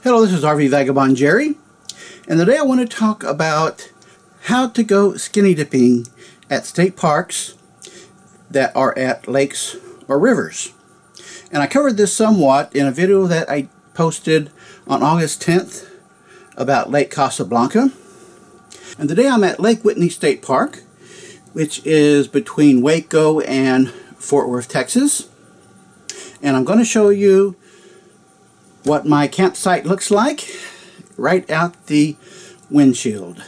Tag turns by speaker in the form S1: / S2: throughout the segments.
S1: Hello, this is RV Vagabond Jerry, and today I want to talk about how to go skinny dipping at state parks that are at lakes or rivers. And I covered this somewhat in a video that I posted on August 10th about Lake Casablanca. And today I'm at Lake Whitney State Park, which is between Waco and Fort Worth, Texas. And I'm going to show you what my campsite looks like right out the windshield.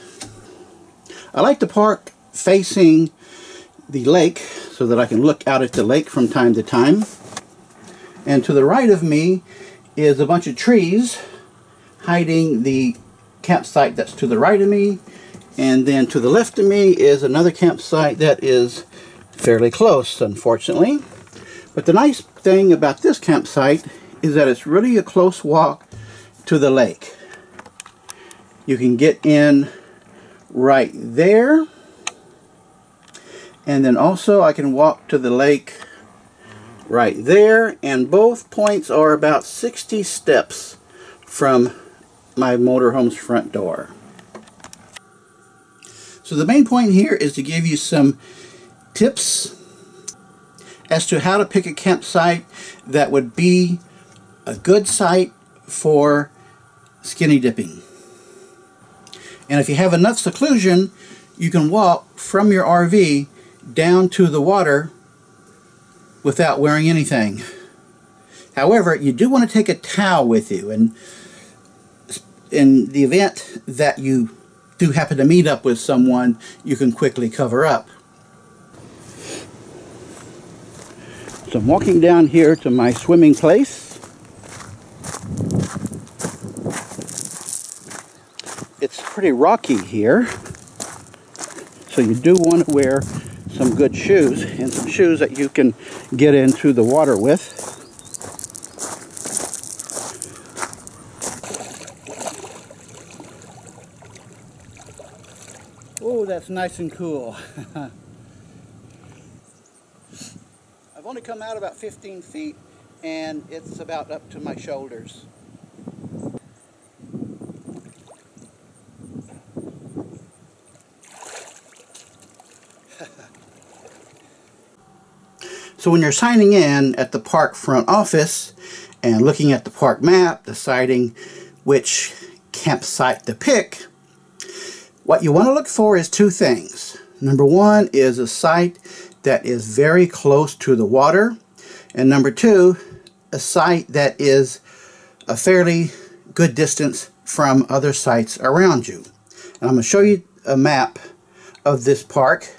S1: I like to park facing the lake so that I can look out at the lake from time to time. And to the right of me is a bunch of trees hiding the campsite that's to the right of me. And then to the left of me is another campsite that is fairly close, unfortunately. But the nice thing about this campsite is that it's really a close walk to the lake. You can get in right there, and then also I can walk to the lake right there, and both points are about 60 steps from my motorhome's front door. So the main point here is to give you some tips as to how to pick a campsite that would be a good site for skinny dipping. And if you have enough seclusion, you can walk from your RV down to the water without wearing anything. However, you do want to take a towel with you, and in the event that you do happen to meet up with someone, you can quickly cover up. So I'm walking down here to my swimming place. It's pretty rocky here, so you do want to wear some good shoes, and some shoes that you can get into the water with. Oh, that's nice and cool. I've only come out about 15 feet, and it's about up to my shoulders. So when you're signing in at the park front office and looking at the park map, deciding which campsite to pick, what you want to look for is two things. Number one is a site that is very close to the water, and number two, a site that is a fairly good distance from other sites around you. And I'm going to show you a map of this park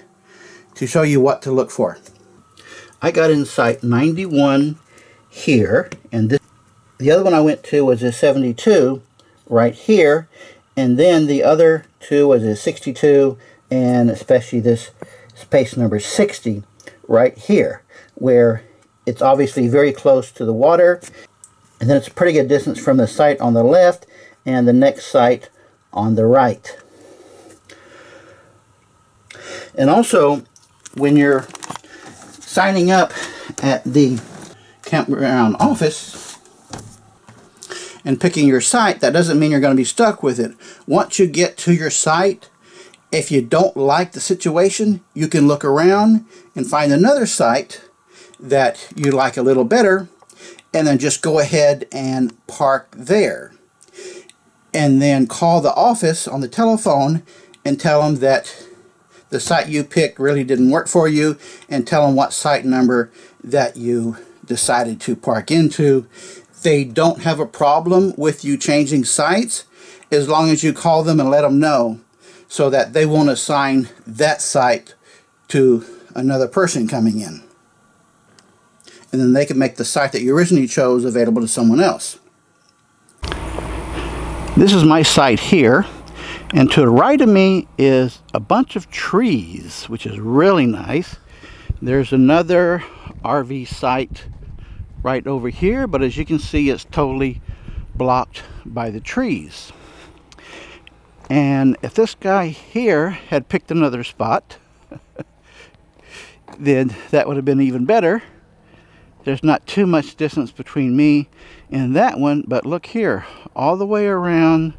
S1: to show you what to look for. I got in site 91 here, and the other one I went to was a 72 right here, and then the other two was a 62, and especially this space number 60 right here, where it's obviously very close to the water, and then it's a pretty good distance from the site on the left and the next site on the right. And also, when you're signing up at the campground office and picking your site, that doesn't mean you're going to be stuck with it. Once you get to your site, if you don't like the situation, you can look around and find another site that you like a little better, and then just go ahead and park there. And then call the office on the telephone and tell them that the site you picked really didn't work for you, and tell them what site number that you decided to park into. They don't have a problem with you changing sites as long as you call them and let them know, so that they won't assign that site to another person coming in. And then they can make the site that you originally chose available to someone else. This is my site here. And to the right of me is a bunch of trees, which is really nice. There's another RV site right over here, but as you can see, it's totally blocked by the trees. And if this guy here had picked another spot, then that would have been even better. There's not too much distance between me and that one, but look here, all the way around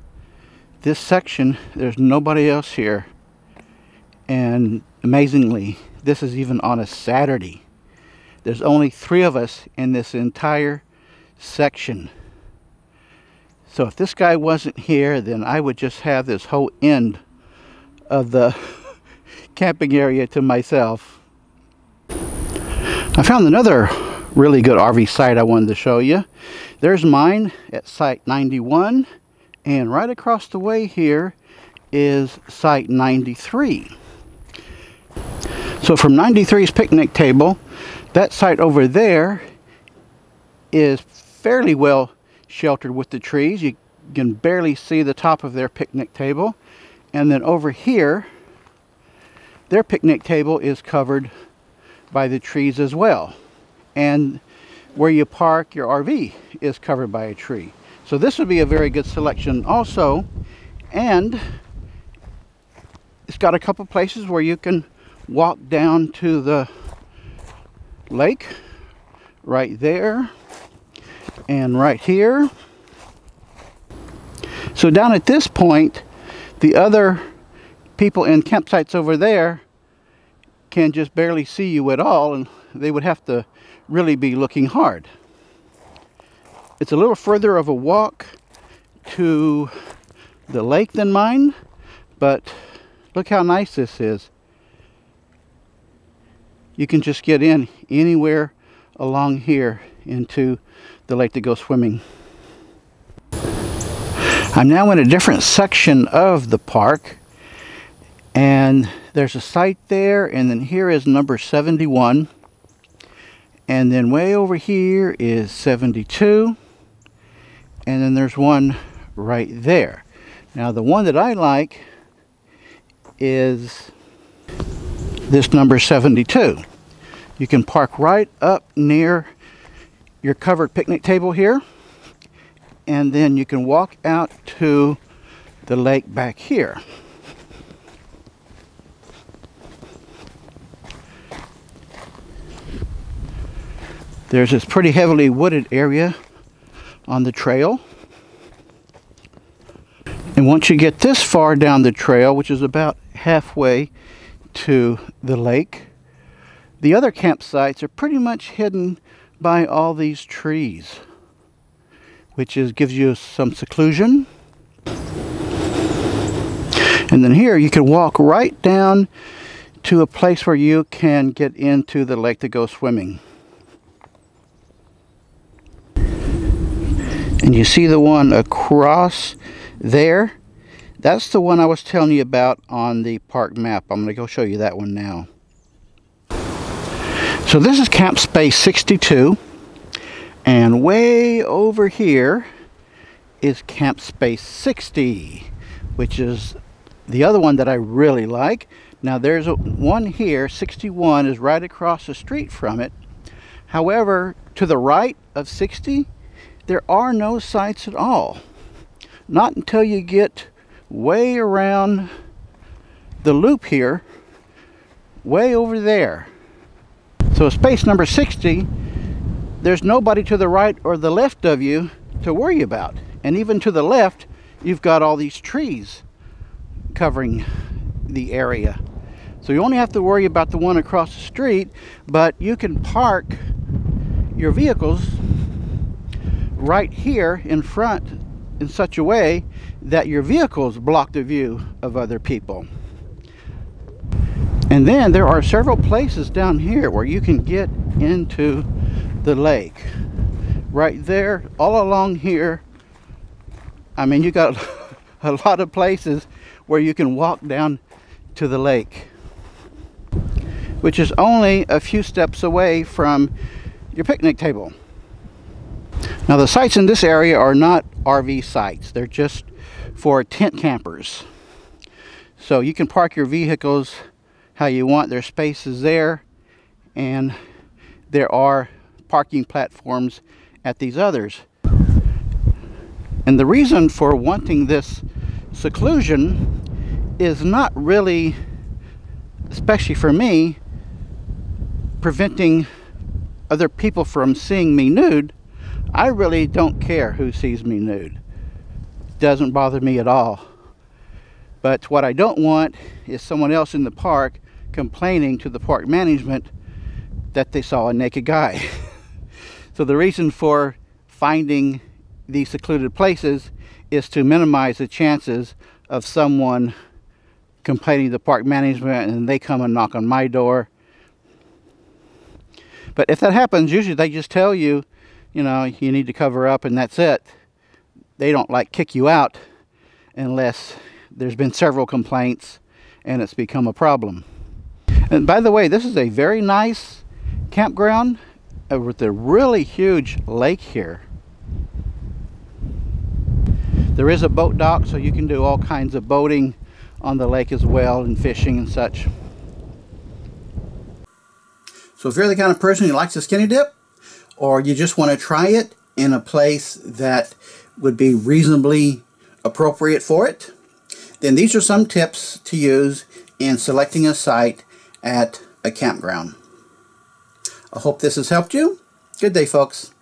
S1: this section. There's nobody else here. And amazingly, this is even on a Saturday. There's only 3 of us in this entire section. So if this guy wasn't here, then I would just have this whole end of the camping area to myself. I found another really good RV site I wanted to show you. There's mine at site 91, and right across the way here is site 93. So from 93's picnic table, that site over there is fairly well sheltered with the trees. You can barely see the top of their picnic table. And then over here, their picnic table is covered by the trees as well. And where you park your RV is covered by a tree. So this would be a very good selection also. And it's got a couple places where you can walk down to the lake right there and right here. So down at this point, the other people in campsites over there can just barely see you at all, and they would have to really be looking hard. It's a little further of a walk to the lake than mine, but look how nice this is. You can just get in anywhere along here into the lake to go swimming. I'm now in a different section of the park, and there's a site there, and then here is number 71, and then way over here is 72, and then there's one right there. Now the one that I like is this number 72. You can park right up near your covered picnic table here, and then you can walk out to the lake back here. There's this pretty heavily wooded area on the trail. And once you get this far down the trail, which is about halfway to the lake, the other campsites are pretty much hidden by all these trees, which gives you some seclusion. And then here you can walk right down to a place where you can get into the lake to go swimming. And you see the one across there? That's the one I was telling you about on the park map. I'm going to go show you that one now. So this is camp space 62, and way over here is camp space 60, which is the other one that I really like. Now there's one here, 61 is right across the street from it. However, to the right of 60, there are no sites at all. Not until you get way around the loop here, way over there. So space number 60, there's nobody to the right or the left of you to worry about. And even to the left, you've got all these trees covering the area. So you only have to worry about the one across the street, but you can park your vehicles right here in front in such a way that your vehicles block the view of other people. And then there are several places down here where you can get into the lake. Right there, all along here. I mean, you got a lot of places where you can walk down to the lake, which is only a few steps away from your picnic table. Now the sites in this area are not RV sites. They're just for tent campers. So you can park your vehicles how you want. There's spaces there, and there are parking platforms at these others. And the reason for wanting this seclusion is not really, especially for me, preventing other people from seeing me nude. I really don't care who sees me nude. doesn't bother me at all. But what I don't want is someone else in the park complaining to the park management that they saw a naked guy. So the reason for finding these secluded places is to minimize the chances of someone complaining to the park management and they come and knock on my door. But if that happens, usually they just tell you, you know, you need to cover up and that's it. They don't like kick you out unless there's been several complaints and it's become a problem. And by the way, this is a very nice campground with a really huge lake here. There is a boat dock, so you can do all kinds of boating on the lake as well, and fishing and such. So if you're the kind of person who likes a skinny dip, or you just want to try it in a place that would be reasonably appropriate for it, then these are some tips to use in selecting a site at a campground. I hope this has helped you. Good day, folks.